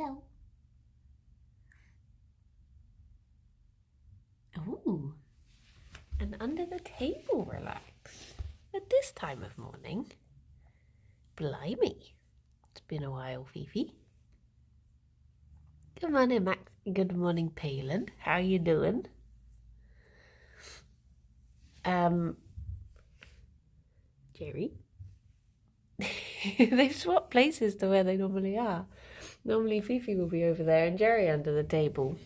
Hello. Ooh. And under the table relax. At this time of morning. Blimey. It's been a while, Fifi. Good morning, Max. Good morning, Palin. How you doing? Gerry? They've swapped places to where they normally are. Normally Fifi will be over there and Gerry under the table.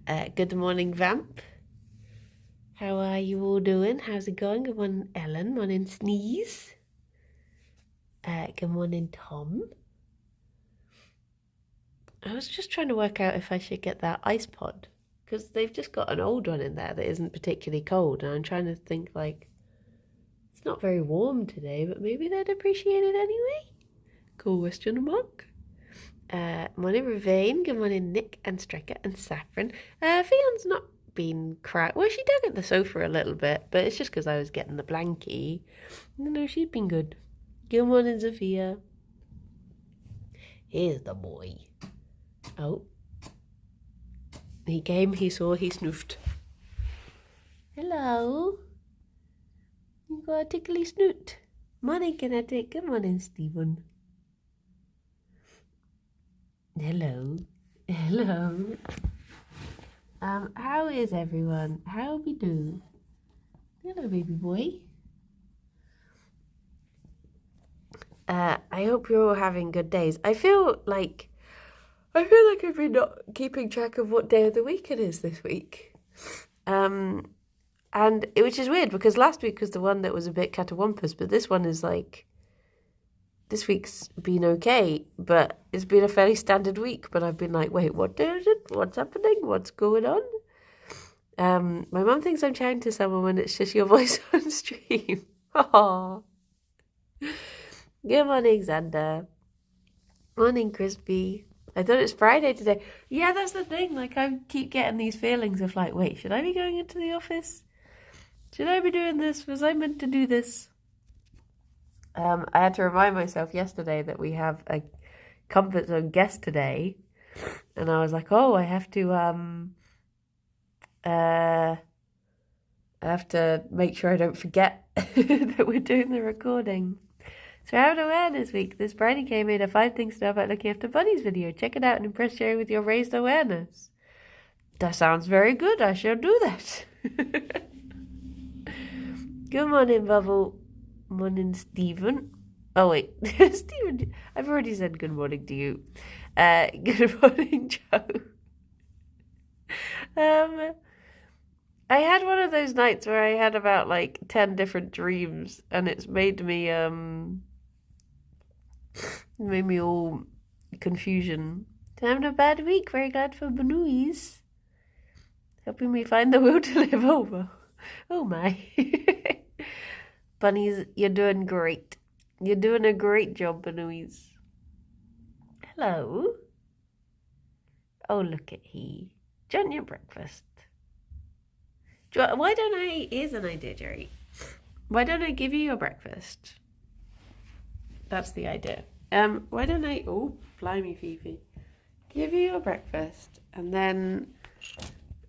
Good morning, Vamp. How are you all doing? How's it going? Good morning, Ellen. Morning, Sneeze. Good morning, Tom. I was just trying to work out if I should get that ice pod, because they've just got an old one in there that isn't particularly cold, and I'm trying to think, like, it's not very warm today, but maybe they'd appreciate it anyway? Question mark. Morning, Ravane. Good morning, Nick and Striker and Saffron. Fion's not been well, she dug at the sofa a little bit, but it's just because I was getting the blankie. No, she'd been good. Good morning, Sophia. Here's the boy. Oh. He came, he saw, he snoofed. Hello. You got a tickly snoot. Morning, Kinetic. Good morning, Stephen. Hello. Hello. How is everyone? How we do? Hello, baby boy. I hope you're all having good days. I feel like I've been not keeping track of what day of the week it is this week. Which is weird because last week was the one that was a bit catawampus, but this one is like, this week's been okay, but it's been a fairly standard week, but I've been like, wait, what day is it? What's happening? What's going on? My mum thinks I'm chatting to someone when it's just your voice on stream. Aww. Good morning, Xander. Morning, Crispy. I thought it's Friday today. Yeah, that's the thing. Like, I keep getting these feelings of like, wait, should I be going into the office? Should I be doing this? Was I meant to do this? I had to remind myself yesterday that we have a comfort zone guest today, and I was like, oh, I have to make sure I don't forget that we're doing the recording. So Child Awareness Week. This Friday came in a 5 things to know about looking after bunnies video. Check it out and impress Gerry with your raised awareness. That sounds very good. I shall do that. Good morning, Bubble. Morning, Stephen. Oh, wait. Stephen, I've already said good morning to you. Good morning, Joe. I had one of those nights where I had about like 10 different dreams, and it's made me all confusion. Having a bad week. Very glad for Banouis. Helping me find the will to live over. Oh my. Bunnies, you're doing great. You're doing a great job, Banouis. Hello. Oh, look at he. Do you want your breakfast? Why don't I... Here's an idea, Gerry. Why don't I give you your breakfast? That's the idea. Why don't I... Oh, blimey, Fifi. Give you your breakfast, and then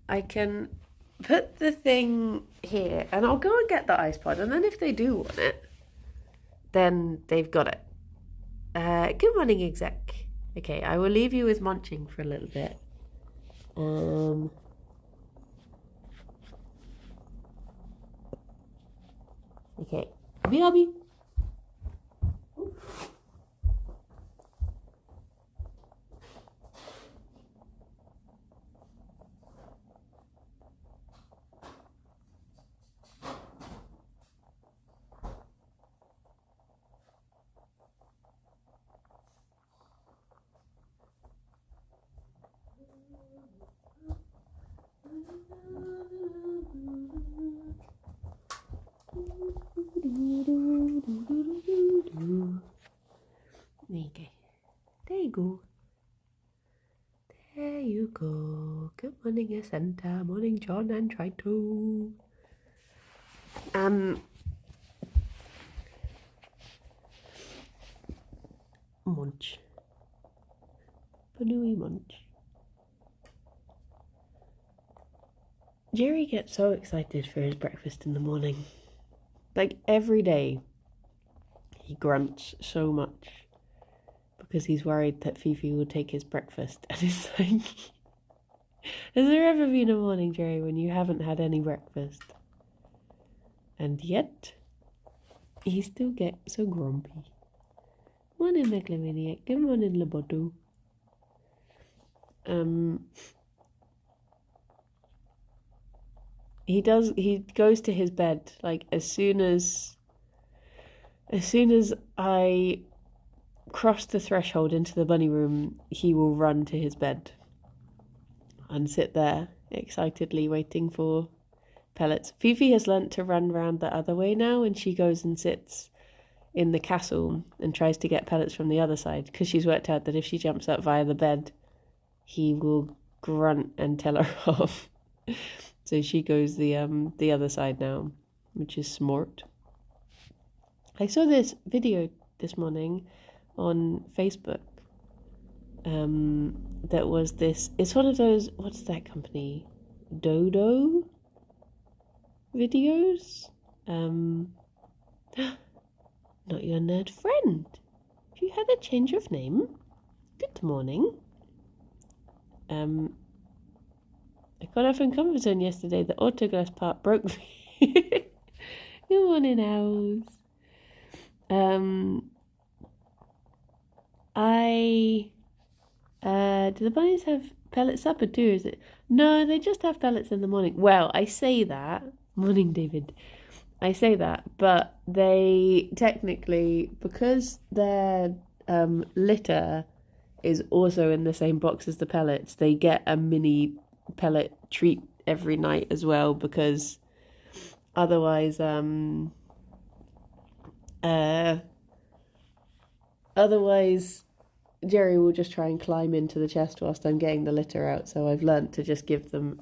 I can put the thing here, and I'll go and get the ice pod, and then if they do want it, then they've got it. Good morning, exec. Okay, I will leave you with munching for a little bit. Okay. BRB. Okay. There you go. There you go. Good morning, Asenta. Morning, John and Trito. Munch. Panui munch. Gerry gets so excited for his breakfast in the morning. Like every day, he grunts so much because he's worried that Fifi will take his breakfast. And it's like, has there ever been a morning, Gerry, when you haven't had any breakfast? And yet, he still gets so grumpy. Morning, Megalomaniac. Good morning, Loboto. He goes to his bed, like, as soon as I cross the threshold into the bunny room, he will run to his bed and sit there excitedly waiting for pellets. Fifi has learnt to run round the other way now, and she goes and sits in the castle and tries to get pellets from the other side, because she's worked out that if she jumps up via the bed, he will grunt and tell her off. So she goes the other side now, which is smart. I saw this video this morning on Facebook. That was this. It's one of those. What's that company? Dodo videos. Not your nerd friend. Have you had a change of name? Good morning. I got off in comfort zone yesterday. The autoglass part broke me. Good morning, House. Do the bunnies have pellet supper too? Is it? No, they just have pellets in the morning. Well, I say that. Morning, David. I say that, but they technically, because their litter is also in the same box as the pellets, they get a mini pellet treat every night as well, because otherwise Gerry will just try and climb into the chest whilst I'm getting the litter out. So I've learnt to just give them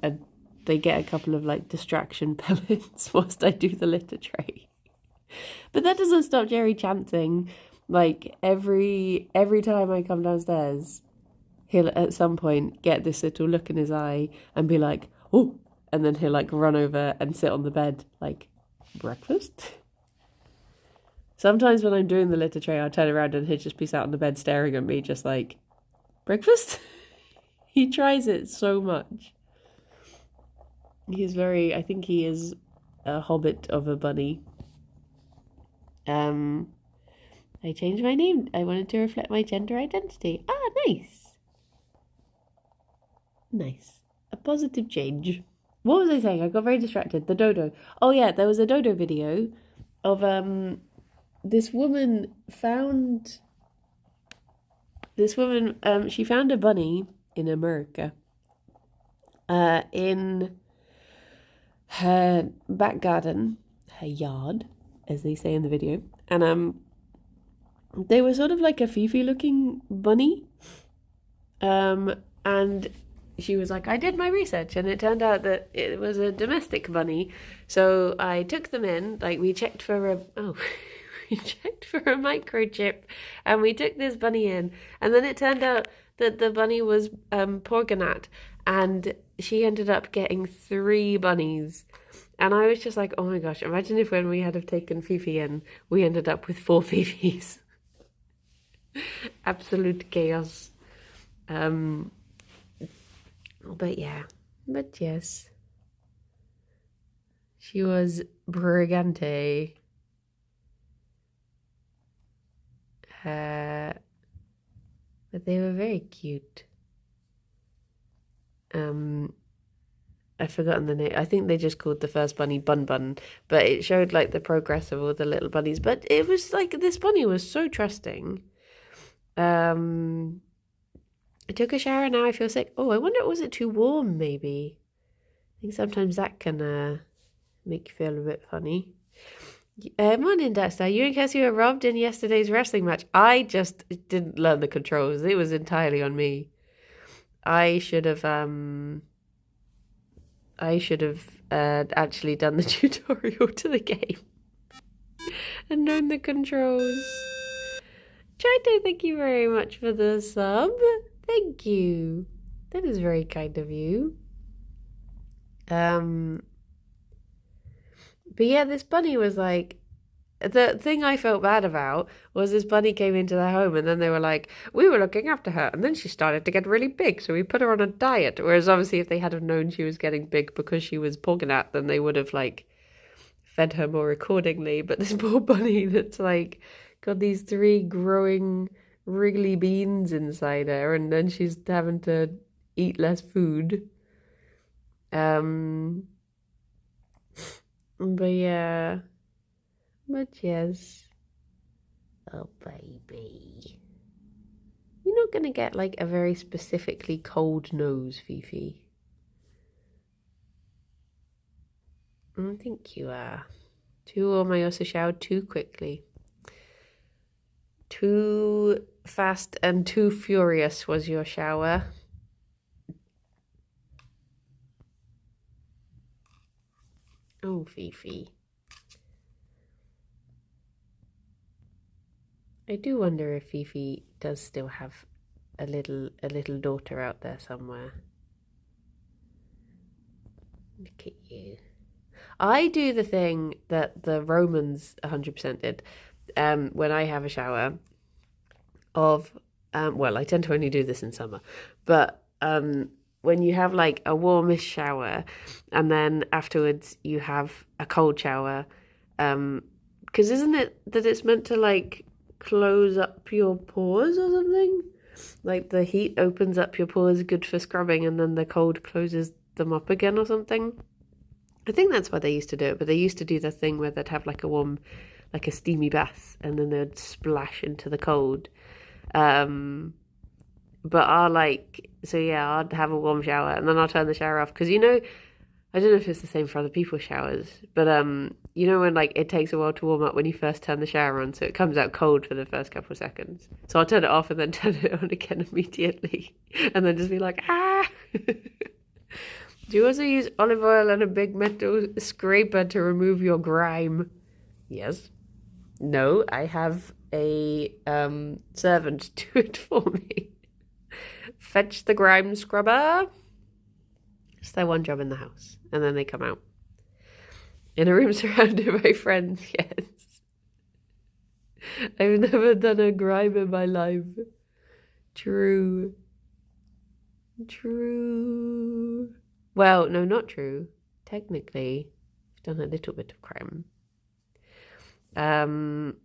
they get a couple of like distraction pellets whilst I do the litter tray. But that doesn't stop Gerry chanting. Like every time I come downstairs, he'll at some point get this little look in his eye and be like, oh, and then he'll like run over and sit on the bed like, breakfast? Sometimes when I'm doing the litter tray, I'll turn around and he'll just be sat on the bed staring at me just like, breakfast? He tries it so much. I think he is a hobbit of a bunny. I changed my name. I wanted to reflect my gender identity. Ah, nice. Nice. A positive change. What was I saying? I got very distracted. The dodo. Oh yeah, there was a dodo video of this woman she found a bunny in America in her back garden, her yard, as they say in the video, and they were sort of like a Fifi looking bunny, and she was like, I did my research, and it turned out that it was a domestic bunny. So I took them in, like we checked for a microchip, and we took this bunny in, and then it turned out that the bunny was Porganat, and she ended up getting 3 bunnies. And I was just like, oh my gosh, imagine if when we had have taken Fifi in, we ended up with 4 Fifis. Absolute chaos. But yes. She was Brigante. But they were very cute. I've forgotten the name. I think they just called the first bunny Bun Bun, but it showed like the progress of all the little bunnies. But it was like, this bunny was so trusting. I took a shower and now I feel sick. Oh, I wonder, was it too warm maybe? I think sometimes that can make you feel a bit funny. Morning, Dexter. You and Cassie were robbed in yesterday's wrestling match. I just didn't learn the controls. It was entirely on me. I should have actually done the tutorial to the game and known the controls. Chito, thank you very much for the sub. Thank you. That is very kind of you. But yeah, this bunny was like, the thing I felt bad about was this bunny came into their home and then they were like, we were looking after her and then she started to get really big, so we put her on a diet. Whereas obviously if they had have known she was getting big because she was porking at, then they would have like fed her more accordingly. But this poor bunny that's like got these 3 growing wriggly beans inside her and then she's having to eat less food. Um, but yeah. But yes. Oh, baby. You're not going to get like a very specifically cold nose, Fifi. I think you are. Too warm. I also showered too quickly. Too fast and too furious was your shower. Oh, Fifi. I do wonder if Fifi does still have a little daughter out there somewhere. Look at you. I do the thing that the Romans 100% did when I have a shower of, well, I tend to only do this in summer, but when you have like a warmish shower and then afterwards you have a cold shower, because isn't it that it's meant to like close up your pores or something? Like the heat opens up your pores, good for scrubbing, and then the cold closes them up again or something. I think that's why they used to do it, but they used to do the thing where they'd have like a warm, like a steamy bath, and then they'd splash into the cold. But I'll like, so yeah, I'd have a warm shower, and then I'll turn the shower off, because you know, I don't know if it's the same for other people's showers, but you know when like it takes a while to warm up when you first turn the shower on, so it comes out cold for the first couple of seconds. So I'll turn it off and then turn it on again immediately, and then just be like, ah. Do you also use olive oil and a big metal scraper to remove your grime? Yes. No, I have a servant do it for me. Fetch the grime scrubber. It's their one job in the house, and then they come out. In a room surrounded by friends, yes. I've never done a grime in my life. True. True. Well, no, not true. Technically, I've done a little bit of crime. Can't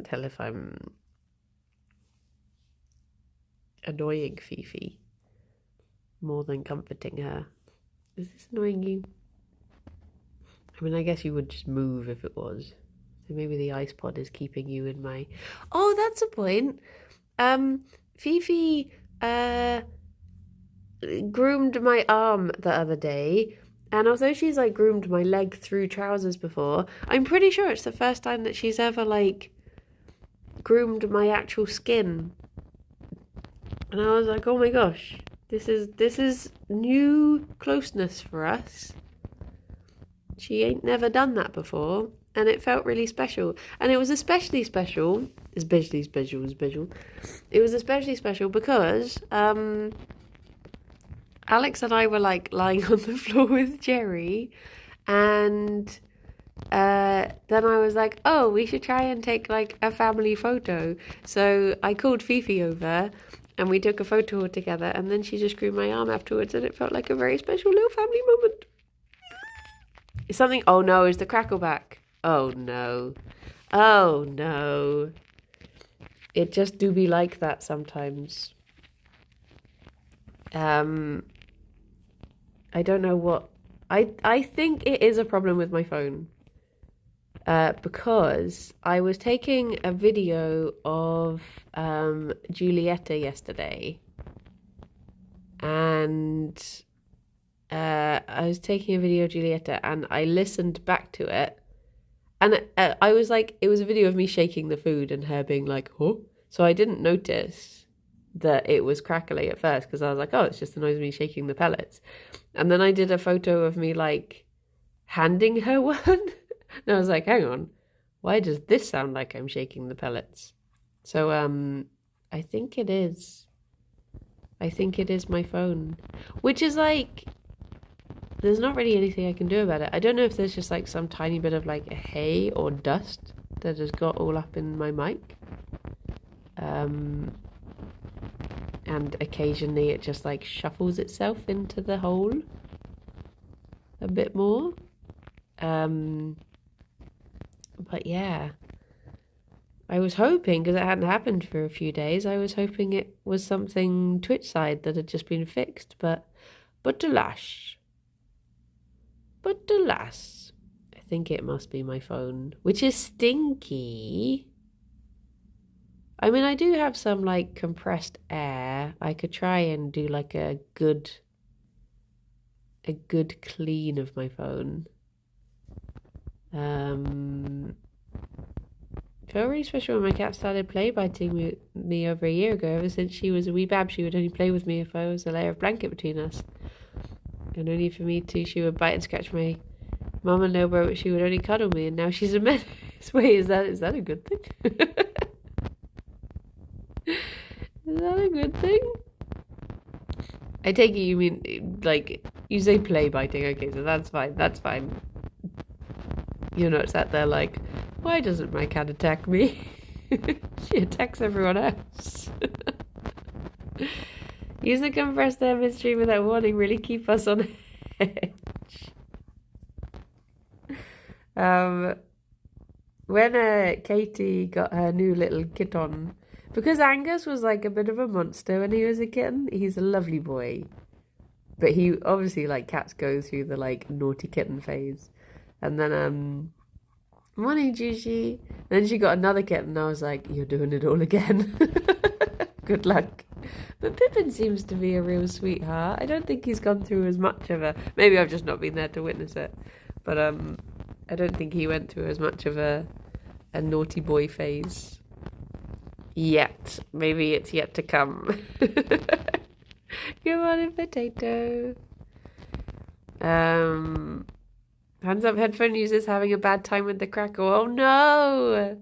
tell if I'm annoying Fifi more than comforting her. Is this annoying you? I mean, I guess you would just move if it was. So maybe the ice pod is keeping you in my... Oh, that's a point. Fifi groomed my arm the other day, and although she's like groomed my leg through trousers before, I'm pretty sure it's the first time that she's ever like groomed my actual skin. And I was like, oh my gosh, this is new closeness for us. She ain't never done that before, and it felt really special. And it was especially special. It was especially special because Alex and I were like lying on the floor with Gerry, and then I was like, oh, we should try and take like a family photo. So I called Fifi over and we took a photo together, and then she just grew my arm afterwards, and it felt like a very special little family moment. Is something... Oh no, is the crackle back? Oh no. Oh no. It just do be like that sometimes. I don't know what... I think it is a problem with my phone. Because I was taking a video of Giulietta yesterday, and I was taking a video of Giulietta and I listened back to it, and I was like, it was a video of me shaking the food and her being like, oh, so I didn't notice that it was crackly at first, because I was like, oh, it's just the noise of me shaking the pellets. And then I did a photo of me like handing her one. And I was like, hang on, why does this sound like I'm shaking the pellets? So I think it is. I think it is my phone. Which is like, there's not really anything I can do about it. I don't know if there's just like some tiny bit of like hay or dust that has got all up in my mic. And occasionally it just like shuffles itself into the hole a bit more. But yeah, I was hoping, because it hadn't happened for a few days, I was hoping it was something Twitch side that had just been fixed, but alas, I think it must be my phone, which is stinky. I mean, I do have some like compressed air. I could try and do like a good clean of my phone. Felt really special when my cat started play biting me over a year ago. Ever since she was a wee bab, she would only play with me if there was a layer of blanket between us. And only for me too, she would bite and scratch my mum and elbow, but she would only cuddle me, and now she's a menace. Wait, is that a good thing? Is that a good thing? I take it you mean, like, you say play biting, okay, so that's fine. You're not sat there like, why doesn't my cat attack me? She attacks everyone else. Use the compressed air midstream without warning really keep us on edge. When Katie got her new little kitten, because Angus was like a bit of a monster when he was a kitten, he's a lovely boy. But he obviously, like, cats go through the like naughty kitten phase. And then morning Gigi. And then she got another kitten and I was like, you're doing it all again. Good luck. But Pippin seems to be a real sweetheart. I don't think he's gone through as much of a, maybe I've just not been there to witness it, but I don't think he went through as much of a naughty boy phase yet. Maybe it's yet to come. Good morning, potato. Hands up, headphone users having a bad time with the crackle. Oh no!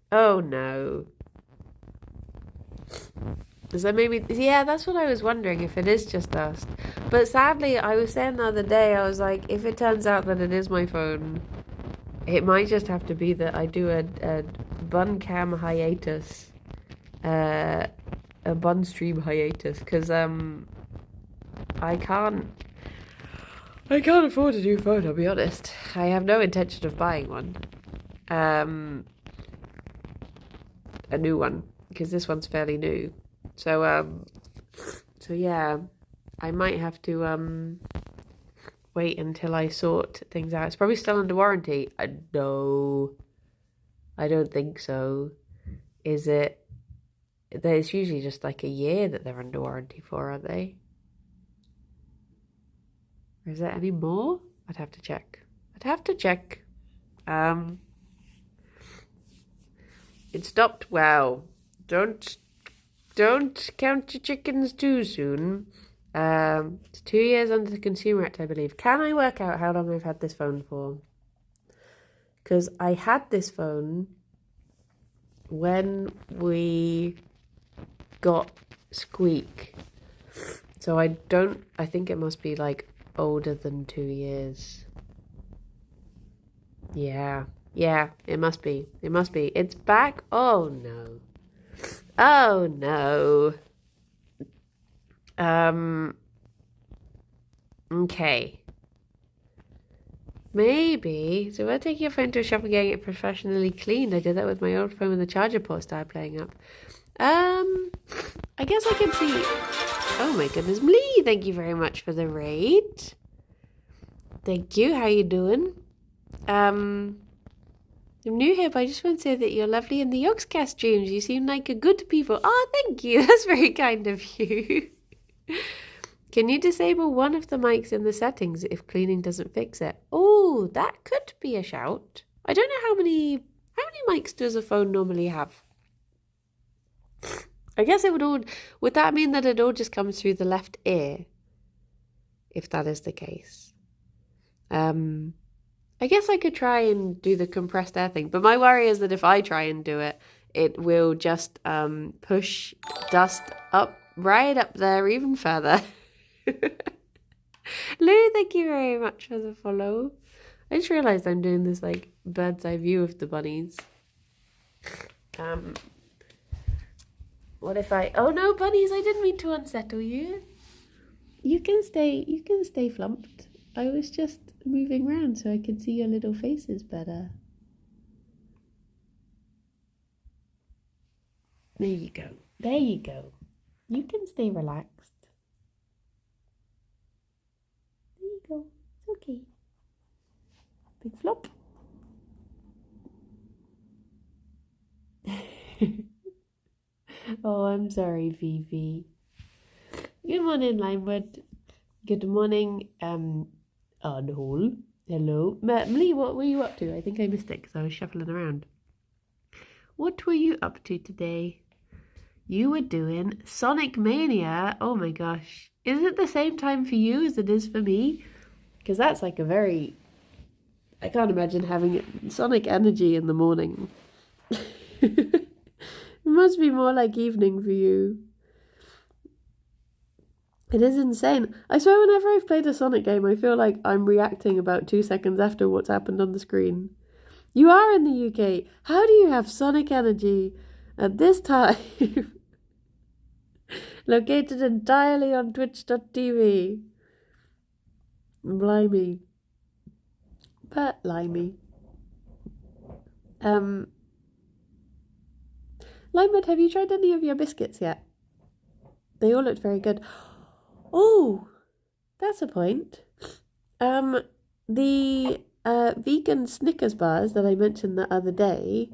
Oh no. Is that maybe? Yeah, that's what I was wondering, if it is just us. But sadly, I was saying the other day, I was like, if it turns out that it is my phone, it might just have to be that I do a bun cam hiatus. A bun stream hiatus, because I can't afford a new phone, I'll be honest. I have no intention of buying one. A new one, because this one's fairly new. So yeah, I might have to wait until I sort things out. It's probably still under warranty. No, I don't think so. Is it? It's usually just like a year that they're under warranty for, aren't they? Or is there any more? I'd have to check. It stopped well. Don't count your chickens too soon. It's 2 years under the Consumer Act, I believe. Can I work out how long I've had this phone for? Because I had this phone when we got Squeak. So I think it must be like older than 2 years. Yeah, it must be. It's back. Oh no. Okay. Maybe. So we're taking your phone to a shop and getting it professionally cleaned. I did that with my old phone when the charger port started playing up. I guess I can see. Oh my goodness, Mlee, thank you very much for the raid. Thank you. How you doing? I'm new here, but I just want to say that you're lovely in the Yogscast streams. You seem like a good people. Oh, thank you. That's very kind of you. Can you disable one of the mics in the settings if cleaning doesn't fix it? Oh, that could be a shout. I don't know how many mics does a phone normally have? I guess would that mean that it all just comes through the left ear? If that is the case. I guess I could try and do the compressed air thing, but my worry is that if I try and do it, it will just push dust up, right up there even further. Lou, thank you very much for the follow. I just realised I'm doing this like bird's eye view of the bunnies. What if I... Oh no, bunnies, I didn't mean to unsettle you. You can stay flumped. I was just moving around so I could see your little faces better. There you go. There you go. You can stay relaxed. There you go. It's okay. Big flop. Oh, I'm sorry, Fifi. Good morning, Limewood. Good morning, Arnhole. Hello. Lee, what were you up to? I think I missed it because I was shuffling around. What were you up to today? You were doing Sonic Mania. Oh my gosh. Is it the same time for you as it is for me? Because that's like a very... I can't imagine having Sonic energy in the morning. It must be more like evening for you. It is insane. I swear whenever I've played a Sonic game, I feel like I'm reacting about 2 seconds after what's happened on the screen. You are in the UK. How do you have Sonic energy at this time? Located entirely on twitch.tv. Blimey. But limey. Limewood, have you tried any of your biscuits yet? They all looked very good. Oh, that's a point. The vegan Snickers bars that I mentioned the other day,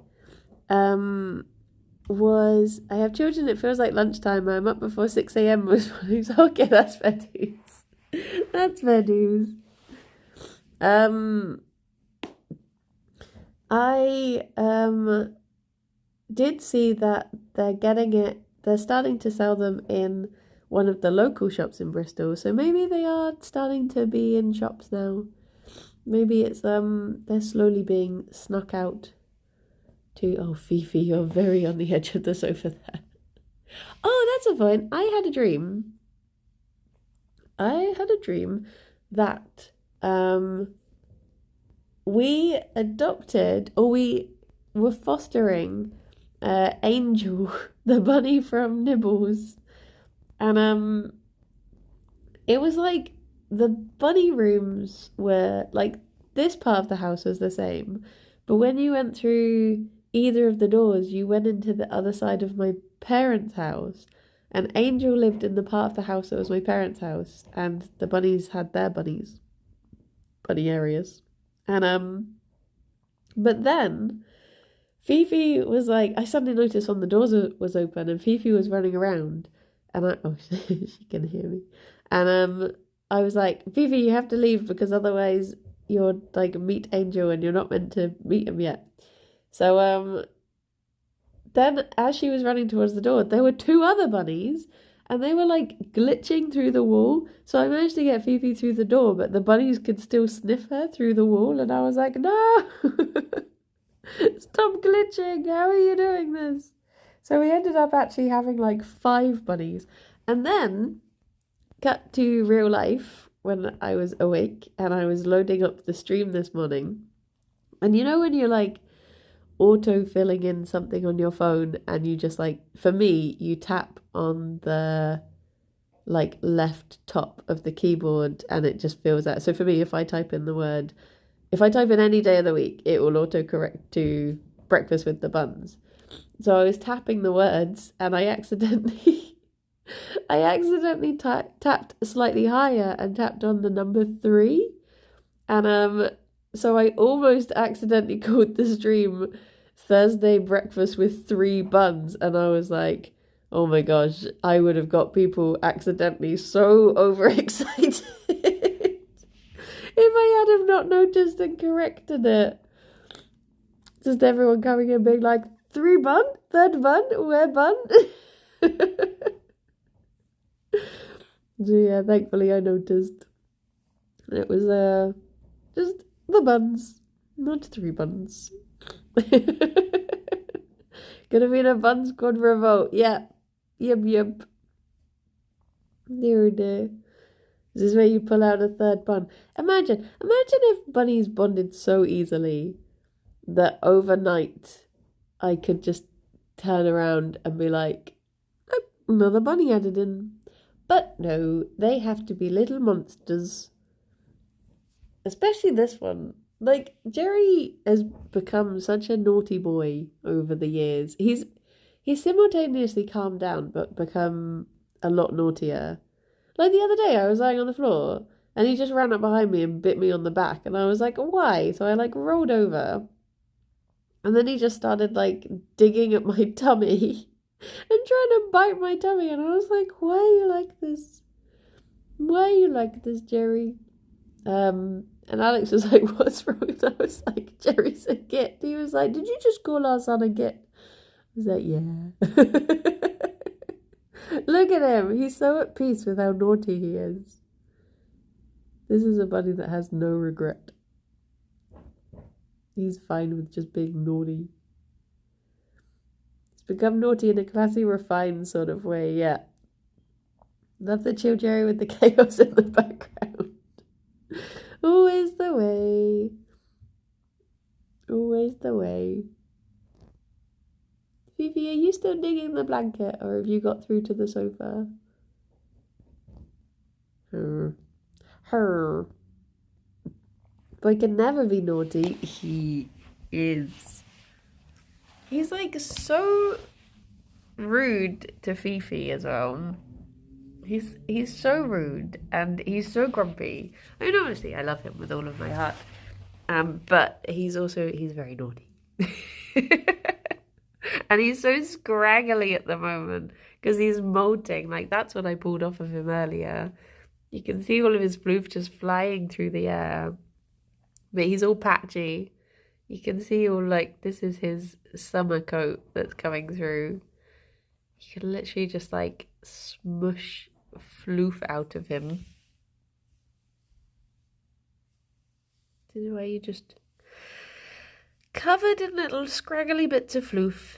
was, I have children, it feels like lunchtime, I'm up before 6 a.m. was okay, that's fair dues. That's fair dues. I did see that they're starting to sell them in one of the local shops in Bristol, so maybe they are starting to be in shops now. Maybe it's they're slowly being snuck out to... Oh, Fifi, you're very on the edge of the sofa there. Oh, that's a point. I had a dream that we adopted, or we were fostering Angel, the bunny from Nibbles. And it was like the bunny rooms were like, this part of the house was the same, but when you went through either of the doors, you went into the other side of my parents' house, and Angel lived in the part of the house that was my parents' house, and the bunnies had their bunny areas. And but then Fifi was like, I suddenly noticed when the doors was open and Fifi was running around, and she can hear me, and I was like, Fifi, you have to leave because otherwise you're like meet Angel and you're not meant to meet him yet. So then as she was running towards the door, there were 2 other bunnies and they were like glitching through the wall. So I managed to get Fifi through the door, but the bunnies could still sniff her through the wall, and I was like, no. Stop glitching, how are you doing this? So we ended up actually having like 5 bunnies. And then cut to real life when I was awake and I was loading up the stream this morning. And you know when you're like auto filling in something on your phone and you just like, for me, you tap on the like left top of the keyboard and it just fills out. So for me, if I type in any day of the week, it will autocorrect to breakfast with the buns. So I was tapping the words and I accidentally tapped slightly higher and tapped on the number 3. And so I almost accidentally called the stream Thursday breakfast with 3 buns. And I was like, oh my gosh, I would have got people accidentally so overexcited if I had have not noticed and corrected it. Just everyone coming in being like, 3 bun? 3rd bun? Where bun? So yeah, thankfully I noticed. It was just the buns, not 3 buns. Gonna be in a bun squad revolt. Yeah. Yep. Dear dear. This is where you pull out a third bun. Imagine if bunnies bonded so easily that overnight I could just turn around and be like, oh, another bunny added in. But no, they have to be little monsters. Especially this one. Like, Gerry has become such a naughty boy over the years. He's simultaneously calmed down but become a lot naughtier. Like the other day I was lying on the floor and he just ran up behind me and bit me on the back and I was like, why? So I like rolled over and then he just started like digging at my tummy and trying to bite my tummy and I was like, why are you like this? Why are you like this, Gerry? And Alex was like, what's wrong? And I was like, Gerry's a git. He was like, did you just call our son a git? I was like, yeah. Look at him. He's so at peace with how naughty he is. This is a bunny that has no regret. He's fine with just being naughty. He's become naughty in a classy, refined sort of way, yeah. Love the chill Gerry with the chaos in the background. Always the way. Always the way. Fifi, are you still digging the blanket or have you got through to the sofa? Her. Boy can never be naughty. He is. He's like so rude to Fifi as well. He's so rude and he's so grumpy. I mean, obviously I love him with all of my heart. But he's very naughty. And he's so scraggly at the moment because he's molting. Like, that's what I pulled off of him earlier. You can see all of his floof just flying through the air. But he's all patchy. You can see all, like, this is his summer coat that's coming through. You can literally just, like, smush floof out of him. This is where you just covered in little scraggly bits of floof.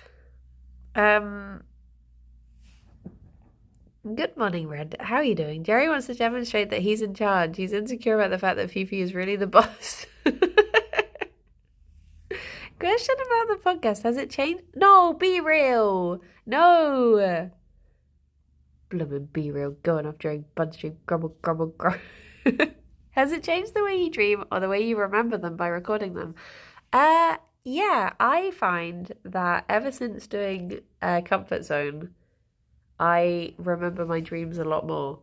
Good morning, Red. How are you doing? Gerry wants to demonstrate that he's in charge. He's insecure about the fact that Fifi is really the boss. Question about the podcast. Has it changed? No, be real. No. Bloomin' be real. Going off during bud stream. Grumble. Has it changed the way you dream or the way you remember them by recording them? Yeah, I find that ever since doing Comfort Zone, I remember my dreams a lot more.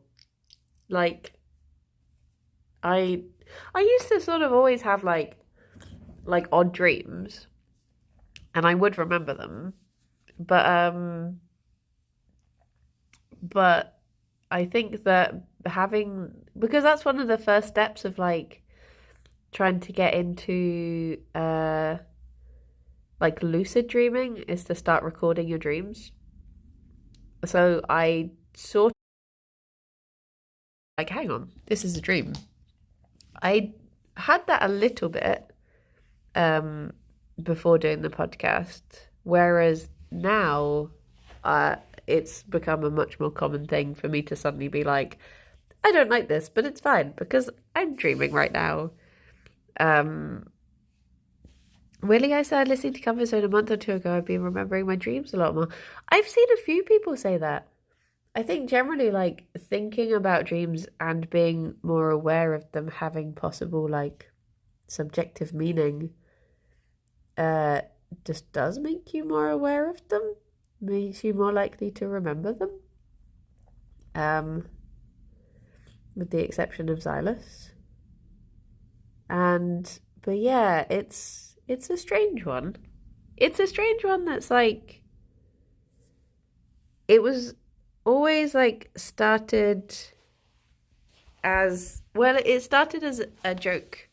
Like, I used to sort of always have like odd dreams, and I would remember them, but I think that because that's one of the first steps of like trying to get into like lucid dreaming is to start recording your dreams. So I sort of like, hang on, this is a dream. I had that a little bit before doing the podcast, whereas now it's become a much more common thing for me to suddenly be like, I don't like this, but it's fine because I'm dreaming right now. Willie, I started listening to Comfort Zone a month or two ago. I've been remembering my dreams a lot more. I've seen a few people say that. I think generally, like, thinking about dreams and being more aware of them having possible, like, subjective meaning just does make you more aware of them. Makes you more likely to remember them. With the exception of Xylus. But yeah, it's a strange one. It's a strange one that's like, it was always like started as, well, it started as a joke.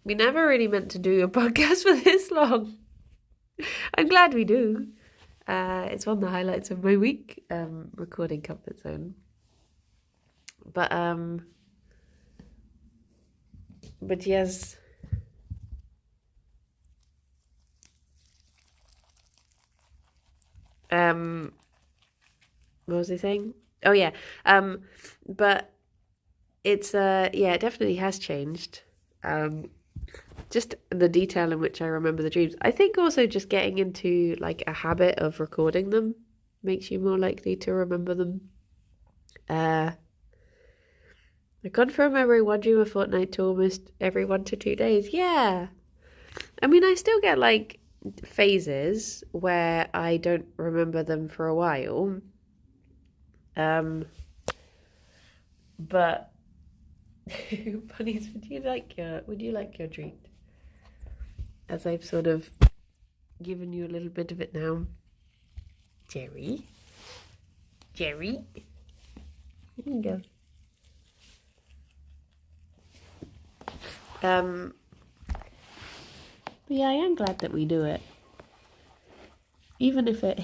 We never really meant to do a podcast for this long. I'm glad we do. It's one of the highlights of my week, recording Comfort Zone. But yes. Um, what was I saying? Oh yeah. But it's yeah, it definitely has changed. Just the detail in which I remember the dreams. I think also just getting into like a habit of recording them makes you more likely to remember them. I've gone from every one dream a fortnight to almost every 1 to 2 days. Yeah. I mean, I still get like phases where I don't remember them for a while. But bunnies, would you like your treat? As I've sort of given you a little bit of it now. Gerry. Gerry. Here you go. But yeah, I am glad that we do it. Even if it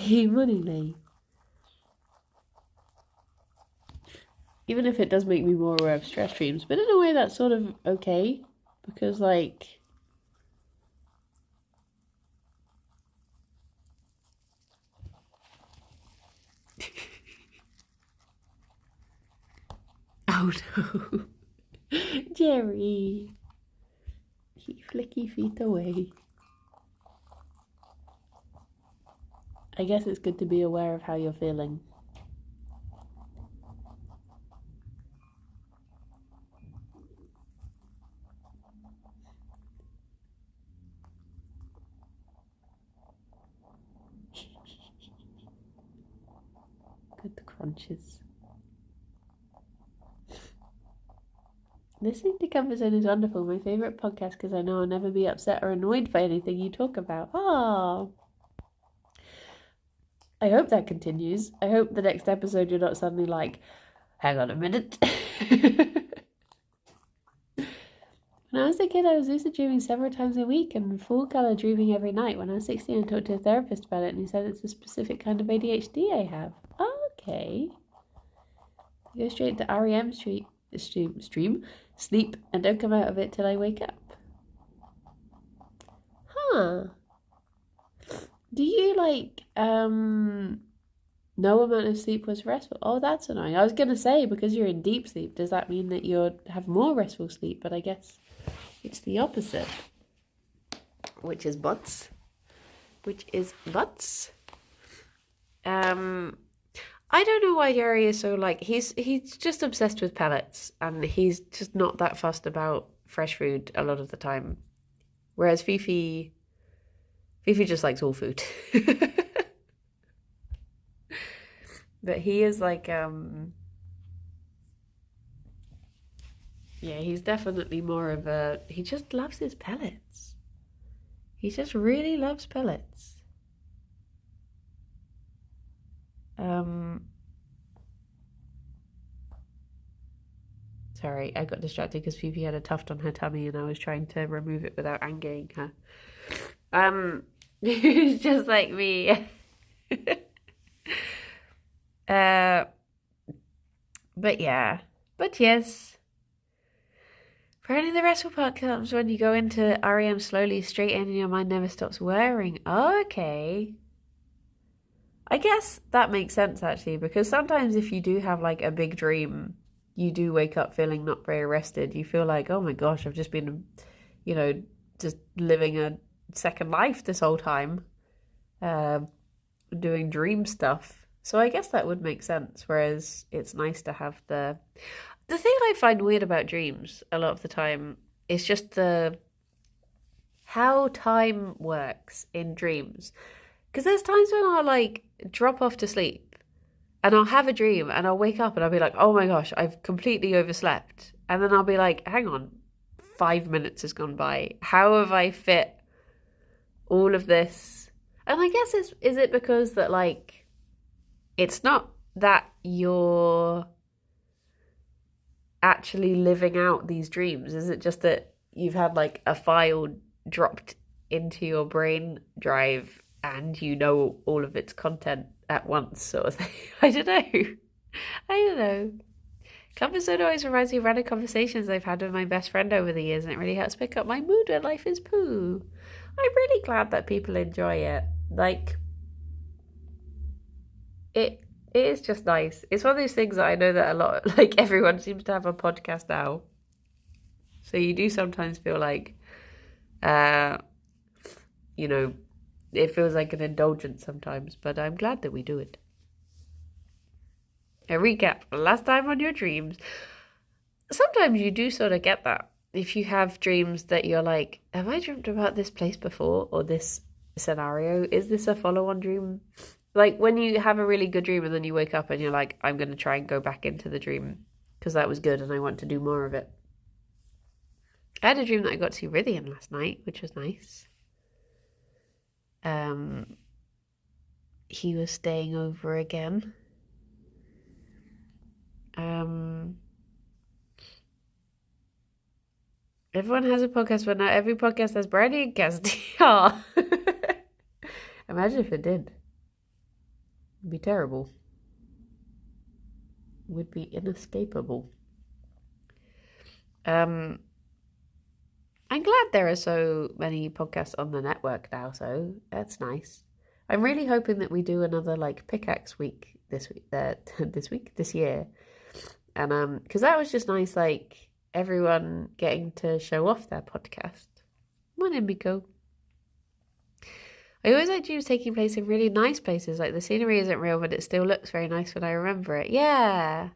even if it does make me more aware of stress dreams, but in a way that's sort of okay, because like oh no. Gerry. Keep flicky feet away. I guess it's good to be aware of how you're feeling. Good crunches. Listening to Comfort Zone is wonderful. My favourite podcast because I know I'll never be upset or annoyed by anything you talk about. Oh, I hope that continues. I hope the next episode you're not suddenly like, hang on a minute. When I was a kid, I was lucid dreaming several times a week and full colour dreaming every night. When I was 16, I talked to a therapist about it and he said it's a specific kind of ADHD I have. Oh, okay. I go straight to REM stream, sleep, and don't come out of it till I wake up. Huh. Do you like, no amount of sleep was restful? Oh, that's annoying. I was going to say, because you're in deep sleep, does that mean that you have more restful sleep? But I guess it's the opposite. Which is butts. I don't know why Gerry is so like, he's just obsessed with pellets and he's just not that fussed about fresh food a lot of the time. Whereas Fifi just likes all food. But he is like, yeah, he's definitely more of a, he just loves his pellets. He just really loves pellets. Sorry, I got distracted because Fifi had a tuft on her tummy and I was trying to remove it without angering her. It's just like me. But yes. Apparently the restful part comes when you go into REM slowly, straight in, and your mind never stops whirring. Oh, okay. I guess that makes sense actually, because sometimes if you do have like a big dream, you do wake up feeling not very rested. You feel like, oh my gosh, I've just been, just living a second life this whole time, doing dream stuff. So I guess that would make sense. Whereas it's nice to have the thing I find weird about dreams a lot of the time is just how time works in dreams. Because there's times when I'll like drop off to sleep and I'll have a dream and I'll wake up and I'll be like, oh my gosh, I've completely overslept. And then I'll be like, hang on, 5 minutes has gone by. How have I fit all of this? And I guess is it because that like, it's not that you're actually living out these dreams? Is it just that you've had like a file dropped into your brain drive and you know all of its content at once sort of thing? I don't know. Comfort Zone always reminds me of random conversations I've had with my best friend over the years, and it really helps pick up my mood when life is poo. I'm really glad that people enjoy it. Like, it is just nice. It's one of those things that I know that a lot, like everyone seems to have a podcast now. So you do sometimes feel like, you know, it feels like an indulgence sometimes, but I'm glad that we do it. A recap, last time on your dreams. Sometimes you do sort of get that. If you have dreams that you're like, have I dreamt about this place before or this scenario? Is this a follow-on dream? Like when you have a really good dream and then you wake up and you're like, I'm going to try and go back into the dream because that was good and I want to do more of it. I had a dream that I got to see Rithian last night, which was nice. He was staying over again. Everyone has a podcast, but not every podcast has Brandy and Cassidy. Oh. Imagine if it did. It'd be terrible. It would be inescapable. I'm glad there are so many podcasts on the network now, so that's nice. I'm really hoping that we do another like pickaxe week this year. And because that was just nice, like everyone getting to show off their podcast. Morning, Miko. I always like dreams taking place in really nice places. Like the scenery isn't real, but it still looks very nice when I remember it. Yeah.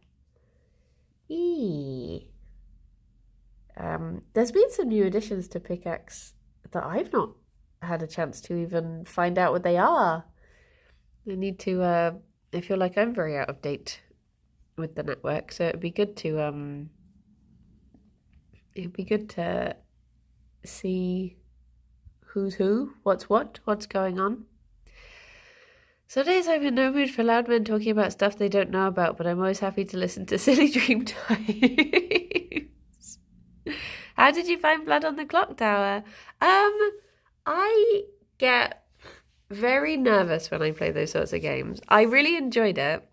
There's been some new additions to Pickaxe that I've not had a chance to even find out what they are. I need to, I feel like I'm very out of date with the network, so it'd be good to see who's who, what's going on. Some days I'm in no mood for loud men talking about stuff they don't know about, but I'm always happy to listen to silly dream times. How did you find Blood on the Clock Tower? I get very nervous when I play those sorts of games. I really enjoyed it,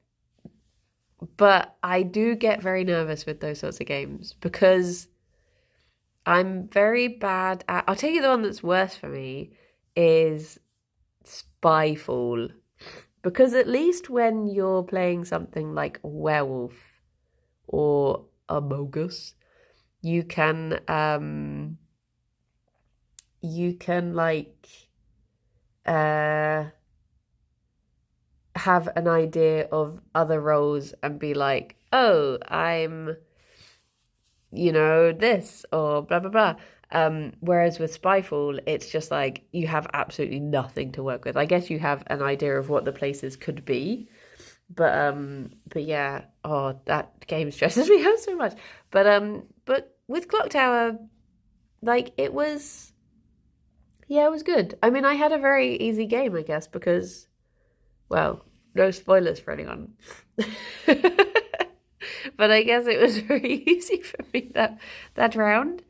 but I do get very nervous with those sorts of games because I'm very bad at... I'll tell you the one that's worse for me is Spyfall. Because at least when you're playing something like Werewolf or Among Us, you can like have an idea of other roles and be like, oh, I'm, this or blah blah blah. Whereas with Spyfall, it's just like you have absolutely nothing to work with. I guess you have an idea of what the places could be, but yeah, that game stresses me out so much. But with Clock Tower, like it was good. I mean, I had a very easy game, I guess, because, well, no spoilers for anyone. But I guess it was very easy for me that round.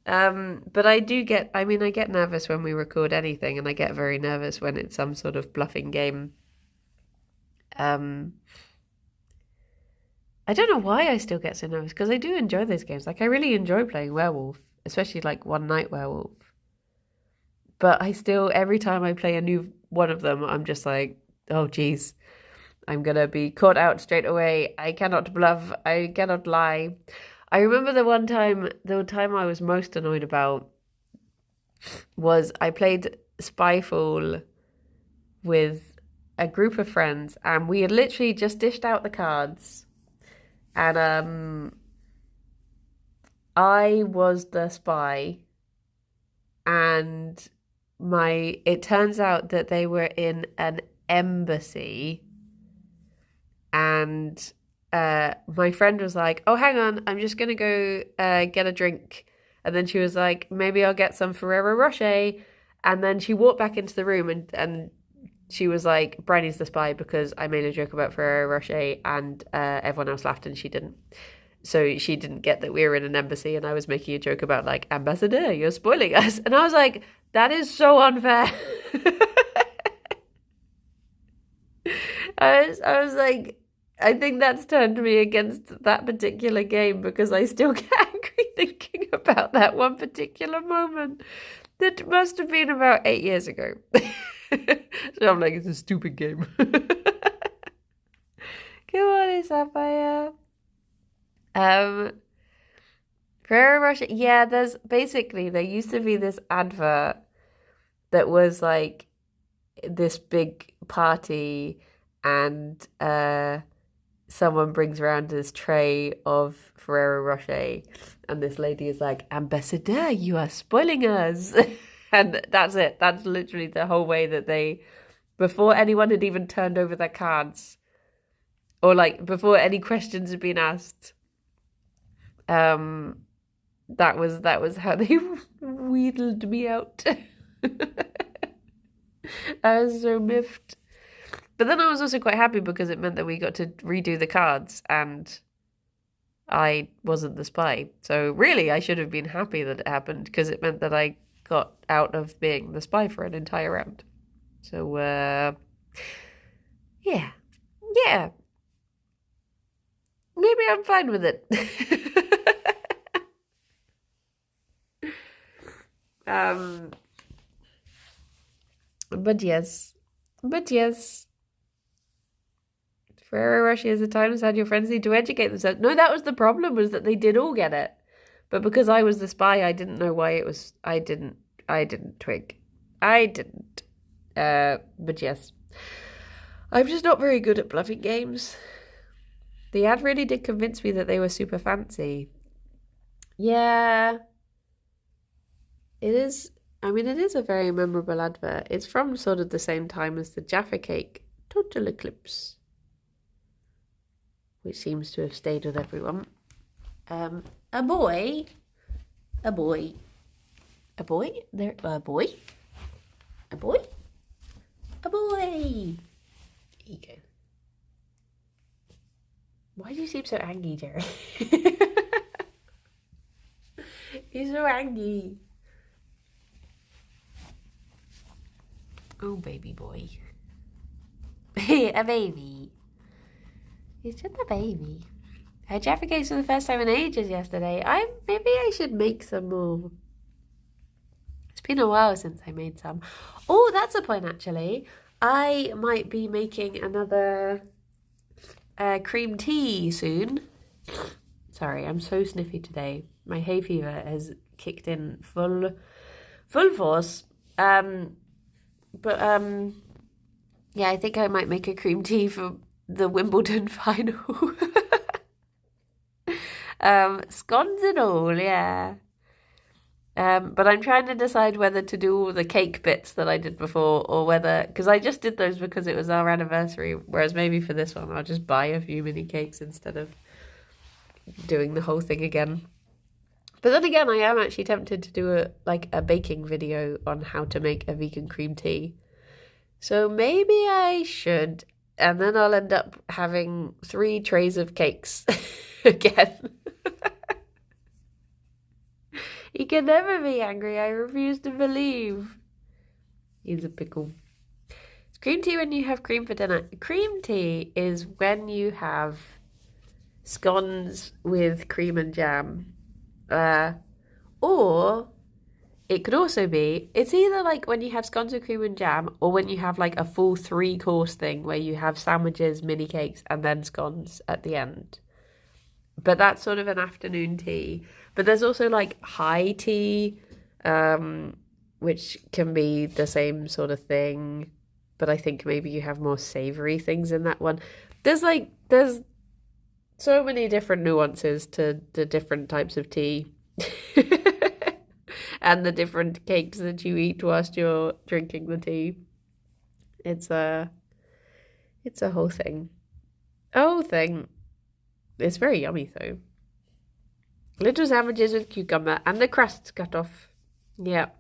But I get nervous when we record anything, and I get very nervous when it's some sort of bluffing game. I don't know why I still get so nervous, because I do enjoy those games. Like, I really enjoy playing Werewolf, especially like One Night Werewolf. But I still, every time I play a new one of them, I'm just like, oh, geez, I'm going to be caught out straight away. I cannot bluff. I cannot lie. I remember the time I was most annoyed about was I played Spyfall with a group of friends, and we had literally just dished out the cards, and I was the spy, and it turns out that they were in an embassy, and my friend was like, oh, hang on, I'm just gonna go get a drink. And then she was like, maybe I'll get some Ferrero Rocher. And then she walked back into the room and she was like, Bryony's the spy, because I made a joke about Ferrero Rocher and everyone else laughed and she didn't. So she didn't get that we were in an embassy, and I was making a joke about like, Ambassador, you're spoiling us. And I was like, that is so unfair. I was like, I think that's turned me against that particular game, because I still get angry thinking about that one particular moment that must have been about 8 years ago. So I'm like, it's a stupid game. Sapphire. Ferrero Rocher. Yeah, there used to be this advert that was like this big party and someone brings around this tray of Ferrero Rocher and this lady is like, Ambassador, you are spoiling us. And that's it. That's literally the whole way that they, before anyone had even turned over their cards or like before any questions had been asked, that was how they wheedled me out. I was so miffed. But then I was also quite happy because it meant that we got to redo the cards and I wasn't the spy. So really, I should have been happy that it happened because it meant that I got out of being the spy for an entire round. So, yeah. Maybe I'm fine with it. But yes. Ferrero Rocher is a time to your friends need to educate themselves. No, that was the problem, was that they did all get it. But because I was the spy, I didn't know why it was, I didn't twig. I didn't. But yes. I'm just not very good at bluffing games. The ad really did convince me that they were super fancy. Yeah. It is, I mean, it is a very memorable advert. It's from sort of the same time as the Jaffa Cake Total Eclipse, which seems to have stayed with everyone. A boy. There, a boy. Here you go. Why do you seem so angry, Gerry? He's so angry. Oh, baby boy. A baby. He's just a baby. I had Jaffa cakes for the first time in ages yesterday. Maybe I should make some more. It's been a while since I made some. Oh, that's a point actually. I might be making another cream tea soon. Sorry, I'm so sniffy today. My hay fever has kicked in full force. Yeah, I think I might make a cream tea for the Wimbledon final. Scones and all, yeah. But I'm trying to decide whether to do all the cake bits that I did before or whether, because I just did those because it was our anniversary, whereas maybe for this one I'll just buy a few mini cakes instead of doing the whole thing again. But then again, I am actually tempted to do a baking video on how to make a vegan cream tea. So maybe I should, and then I'll end up having 3 trays of cakes again. He can never be angry. I refuse to believe. He's a pickle. It's cream tea when you have cream for dinner. Cream tea is when you have scones with cream and jam. Or it could also be, it's either like when you have scones with cream and jam or when you have like a full 3-course thing where you have sandwiches, mini cakes, and then scones at the end. But that's sort of an afternoon tea. But there's also like high tea, which can be the same sort of thing. But I think maybe you have more savory things in that one. There's so many different nuances to the different types of tea. And the different cakes that you eat whilst you're drinking the tea. It's a whole thing. It's very yummy though. Little sandwiches with cucumber and the crusts cut off. Yep.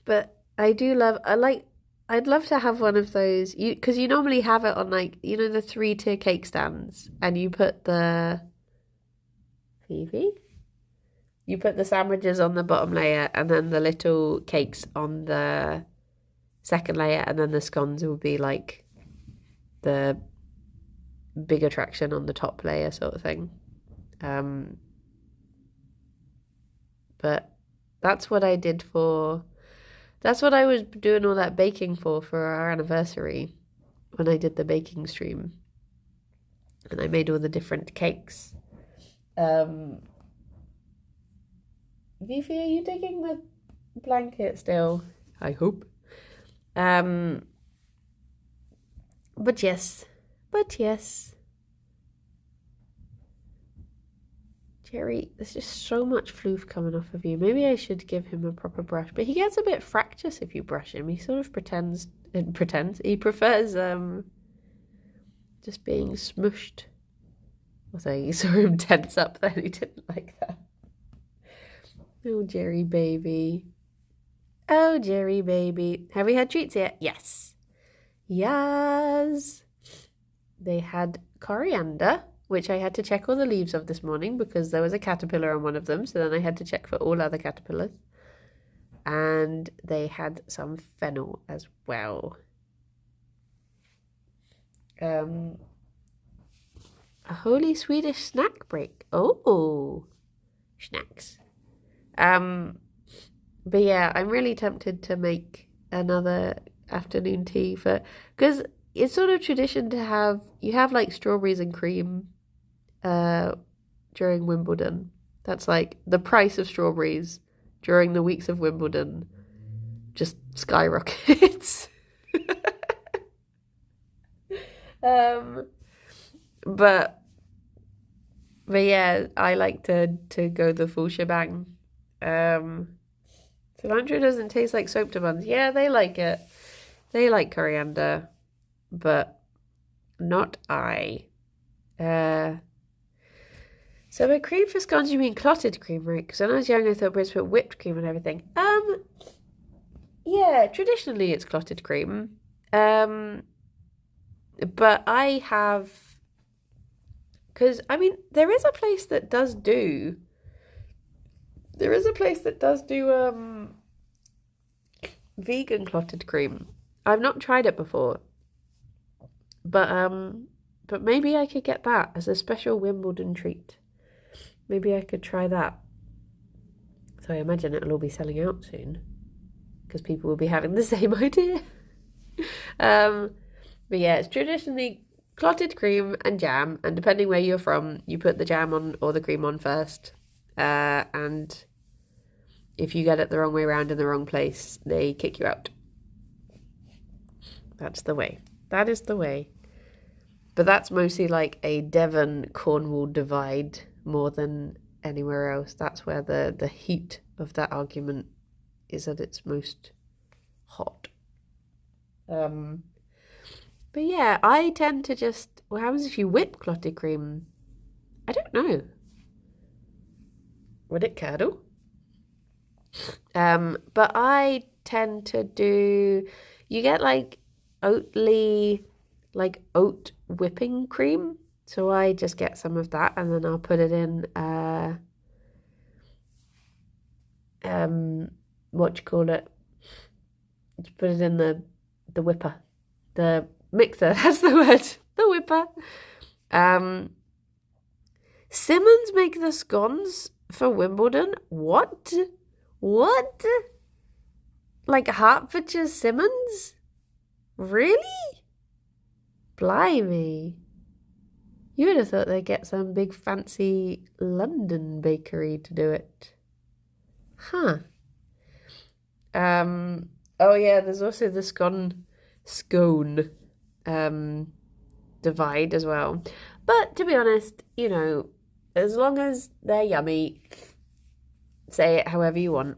But I'd love to have one of those, because you normally have it on like, the 3-tier cake stands, and you put the sandwiches on the bottom layer, and then the little cakes on the second layer, and then the scones will be like the big attraction on the top layer sort of thing. But that's what I was doing all that baking for our anniversary. when I did the baking stream. And I made all the different cakes. Vivi, are you digging the blanket still? I hope. But yes. Gerry, there's just so much floof coming off of you. Maybe I should give him a proper brush. But he gets a bit fractious if you brush him. He sort of pretends. He prefers just being smushed. Although you saw him tense up then, he didn't like that. Oh, Gerry baby. Oh, Gerry baby. Have we had treats yet? Yes. Yes. They had coriander, which I had to check all the leaves of this morning because there was a caterpillar on one of them. So then I had to check for all other caterpillars. And they had some fennel as well. A holy Swedish snack break. Oh, snacks. But yeah, I'm really tempted to make another afternoon tea because it's sort of tradition to have like strawberries and cream during Wimbledon. That's like the price of strawberries during the weeks of Wimbledon just skyrockets. But yeah, I like to go the full shebang. Cilantro doesn't taste like soap to buns. Yeah, they like it. They like coriander, but not I. So a cream for scones, you mean clotted cream, right? Because when I was young, I thought Brits put whipped cream and everything. Yeah, traditionally it's clotted cream. But I have, because I mean, there is a place that does do vegan clotted cream. I've not tried it before, but maybe I could get that as a special Wimbledon treat. Maybe I could try that. So I imagine it'll all be selling out soon because people will be having the same idea. But yeah, it's traditionally clotted cream and jam, and depending where you're from, you put the jam on or the cream on first. And if you get it the wrong way around in the wrong place, they kick you out. That's the way. That is the way. But that's mostly like a Devon-Cornwall divide more than anywhere else. That's where the heat of that argument is at its most hot. But yeah, I tend to just... What happens if you whip clotted cream? I don't know. Would it curdle? But I tend to do... You get like Oatly, like oat whipping cream. So I just get some of that and then I'll put it in... what do you call it? Just put it in the whipper. The mixer, that's the word. The whipper. Simmons make the scones for Wimbledon? What? Like Hertfordshire Simmons? Really? Blimey. You would have thought they'd get some big fancy London bakery to do it. Huh. Oh yeah, there's also the scone divide as well. But to be honest, you know, as long as they're yummy, say it however you want.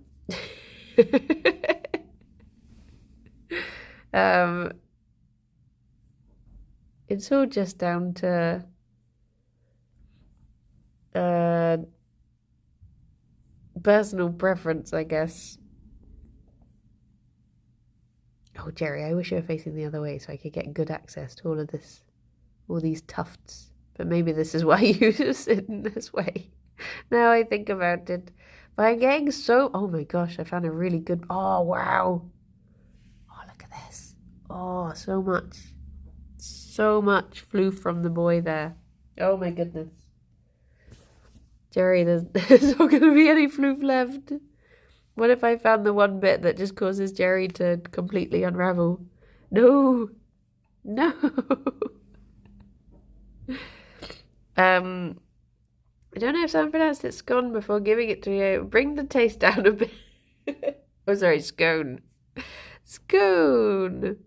It's all just down to personal preference, I guess. Oh, Gerry, I wish you were facing the other way so I could get good access to all of this, all these tufts. But maybe this is why you sit in this way. Now I think about it. But I'm getting so... Oh my gosh, I found a really good... Oh, wow. Oh, look at this. Oh, so much. So much flew from the boy there. Oh my goodness. Gerry, there's not going to be any floof left. What if I found the one bit that just causes Gerry to completely unravel? No. No. I don't know if someone pronounced it scone before giving it to you. Bring the taste down a bit. Oh, sorry, scone. Scone.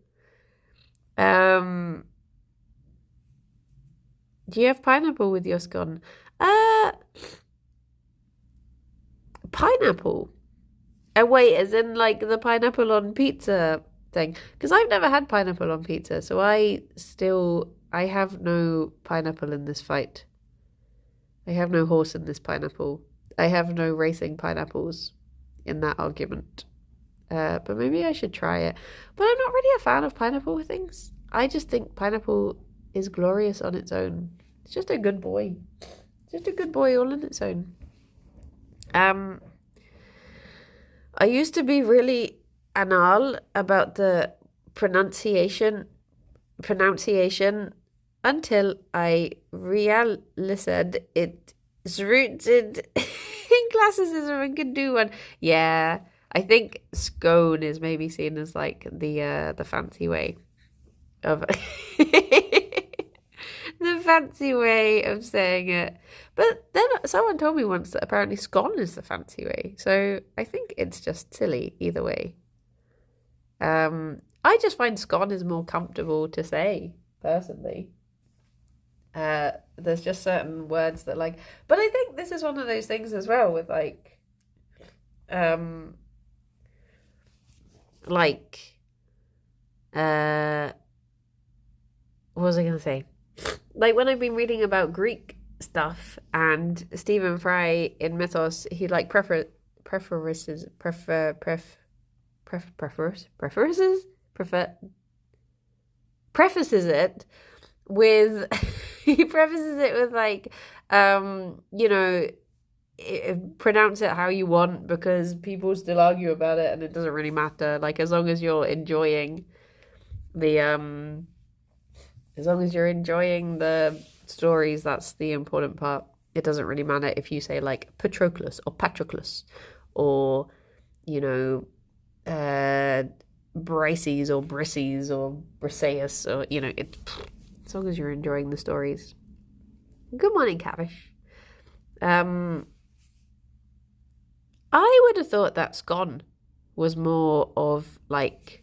Do you have pineapple with your scone? Pineapple. Oh, wait, as in like the pineapple on pizza thing? Because I've never had pineapple on pizza, so I have no pineapple in this fight. I have no horse in this pineapple. I have no racing pineapples in that argument. But maybe I should try it. But I'm not really a fan of pineapple things. I just think pineapple is glorious on its own. It's just a good boy. Just a good boy all on its own. I used to be really anal about the pronunciation until I realized it's rooted in classicism and can do one. Yeah, I think scone is maybe seen as like the fancy way of the fancy way of saying it. But then someone told me once that apparently scone is the fancy way. So I think it's just silly either way. I just find scone is more comfortable to say, personally. There's just certain words that like, but I think this is one of those things as well with like what was I gonna say? Like when I've been reading about Greek stuff and Stephen Fry in Mythos, he like prefaces it with he prefaces it with like pronounce it how you want because people still argue about it and it doesn't really matter, like as long as you're enjoying the stories, that's the important part. It doesn't really matter if you say like Patroclus or Patroclus or Brises or Briseis or Briseus or as long as you're enjoying the stories. Good morning, Cavish. I would have thought that scone was more of like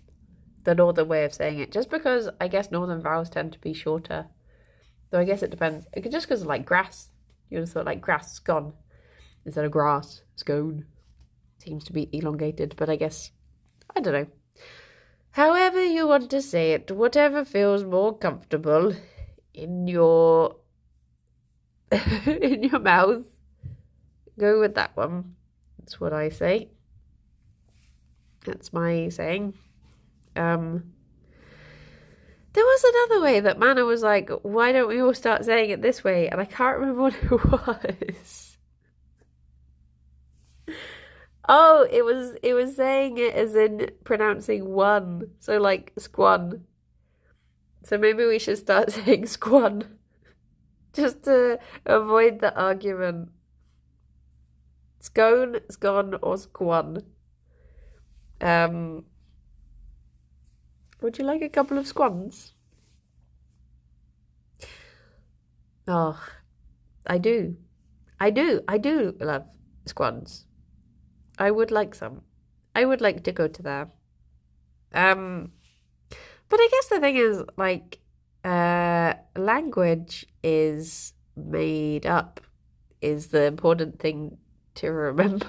the northern way of saying it, just because I guess northern vowels tend to be shorter. Though I guess it depends. It could just because of like grass. You would have thought like grass scone instead of grass scone. Seems to be elongated, but I guess I don't know. However you want to say it, whatever feels more comfortable in your in your mouth, go with that one. That's what I say. That's my saying. There was another way that Mana was like, why don't we all start saying it this way? And I can't remember what it was. Oh, it was saying it as in pronouncing one. So like squan. So maybe we should start saying squan. Just to avoid the argument. Scone, scone, or squan. Would you like a couple of squans? Oh, I do love squans. I would like some. I would like to go to there. But I guess the thing is, like, language is made up, is the important thing to remember.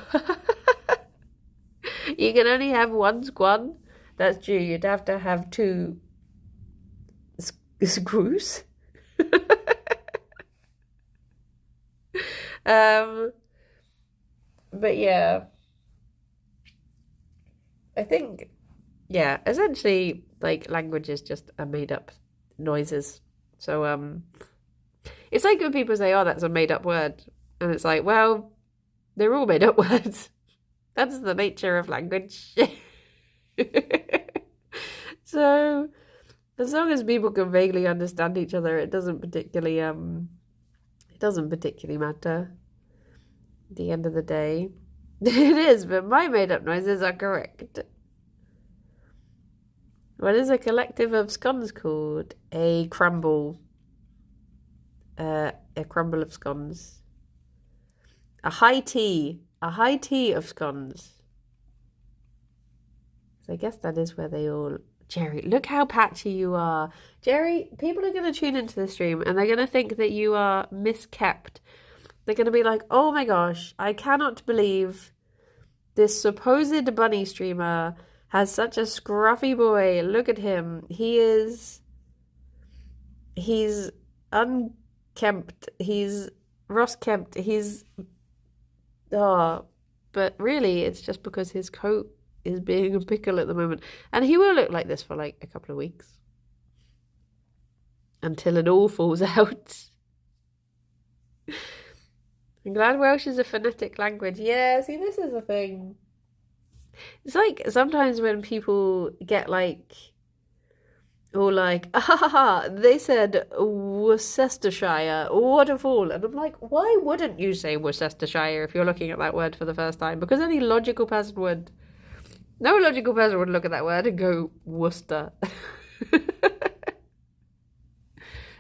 You can only have one squan. That's true. You'd have to have two screws. But yeah, I think, yeah, essentially, like, language is just a made-up noises. So, it's like when people say, oh, that's a made-up word. And it's like, well, they're all made-up words. That's the nature of language. So, as long as people can vaguely understand each other, it doesn't particularly matter at the end of the day. It is, but my made-up noises are correct. What is a collective of scones called? A crumble. A crumble of scones. A high tea. A high tea of scones. So I guess that is where they all... Gerry, look how patchy you are. Gerry, people are going to tune into the stream and they're going to think that you are miskept. They're going to be like, oh my gosh, I cannot believe this supposed bunny streamer has such a scruffy boy. Look at him. He's unkempt. He's Ross Kempt. But really it's just because his coat is being a pickle at the moment. And he will look like this for like a couple of weeks. Until it all falls out. I'm glad Welsh is a phonetic language. Yeah, see, this is the thing. It's like sometimes when people get like, or like, they said Worcestershire, what a fool. And I'm like, why wouldn't you say Worcestershire if you're looking at that word for the first time? Because any logical person would. No logical person would look at that word and go, Worcester.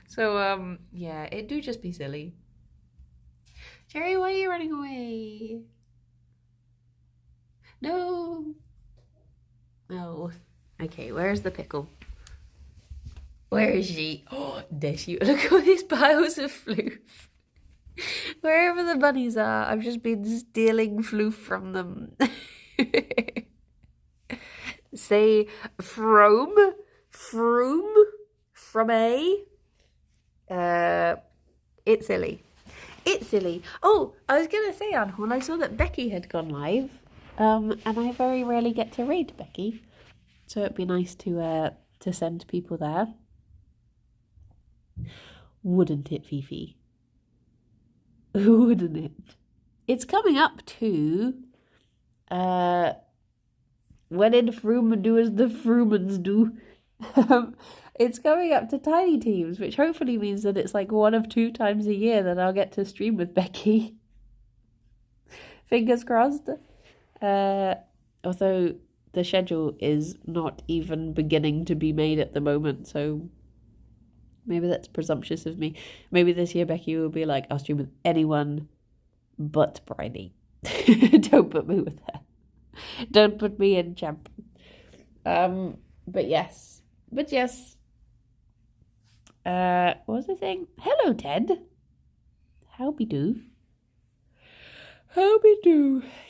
So, yeah, it do just be silly. Gerry, why are you running away? No. No. Okay, where's the pickle? Where is she? Oh, there she is. Look at all these piles of floof. Wherever the bunnies are, I've just been stealing floof from them. Say from a. It's silly. It's silly. Oh, I was gonna say, Anhorn, I saw that Becky had gone live. And I very rarely get to raid Becky, so it'd be nice to send people there. Wouldn't it, Fifi? Wouldn't it? It's coming up to when in Froome do as the Froomans do. It's coming up to Tiny Teams, which hopefully means that it's like 1 of 2 times a year that I'll get to stream with Becky. Fingers crossed. Although the schedule is not even beginning to be made at the moment, so maybe that's presumptuous of me. Maybe this year Becky will be like, I'll stream with anyone but Bridie. Don't put me with her. Don't put me in, champ. But yes. What was I saying? Hello, Ted. How'd do?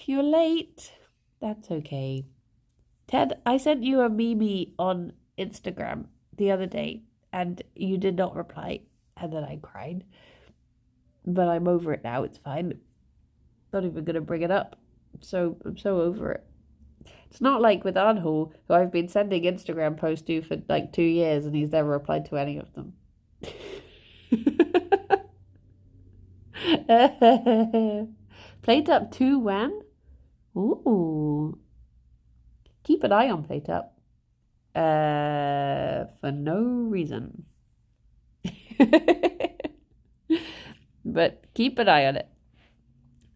You're late. That's okay. Ted, I sent you a meme on Instagram the other day and you did not reply, and then I cried. But I'm over it now, it's fine. Not even gonna bring it up. I'm so over it. It's not like with Arnhall, who I've been sending Instagram posts to for like 2 years and he's never replied to any of them. Plate Up 2 when? Ooh. Keep an eye on Plate Up. For no reason. But keep an eye on it.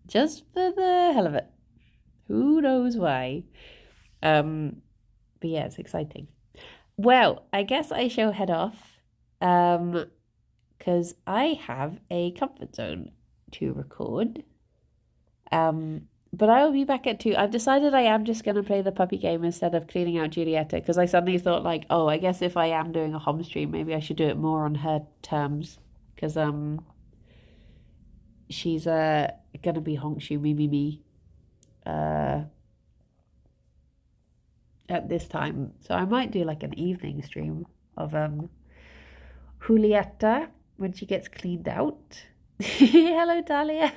Just for the hell of it. Who knows why? But yeah, it's exciting. Well, I guess I shall head off. Because I have a comfort zone to record. But I will be back at 2. I've decided I am just going to play the puppy game instead of cleaning out Giulietta, because I suddenly thought like, oh, I guess if I am doing a home stream, maybe I should do it more on her terms, because she's going to be honkshu me at this time. So I might do like an evening stream of Julieta when she gets cleaned out. Hello, Talia.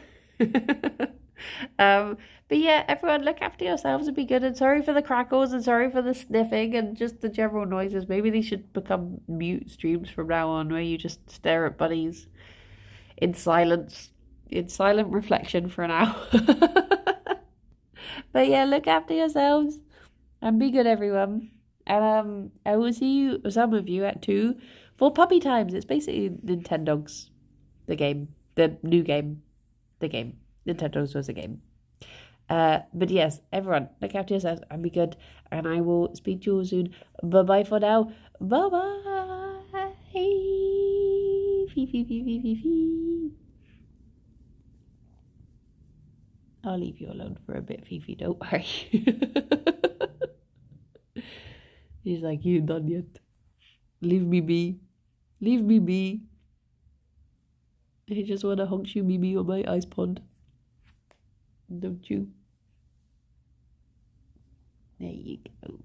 But yeah, everyone look after yourselves and be good, and sorry for the crackles and sorry for the sniffing and just the general noises. Maybe these should become mute streams from now on, where you just stare at bunnies in silence, in silent reflection for an hour. But yeah, look after yourselves and be good, everyone. And I will see you, some of you, at 2 for Puppy Times. It's basically Nintendogs, the game, the new game, the game. Nintendogs was a game. But yes, everyone, look after yourselves and be good. And I will speak to you all soon. Bye bye for now. Bye bye. Fee, fee, fee, fee, fee, fee. I'll leave you alone for a bit, Fifi. Don't worry. He's like, you done yet? Leave me be. Leave me be. I just want to honk you me on my ice pond. Don't you? There you go.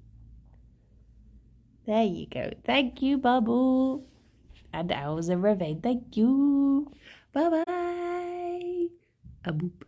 There you go. Thank you, Bubble. And Owls and Ravine. Thank you. Bye-bye. A boop.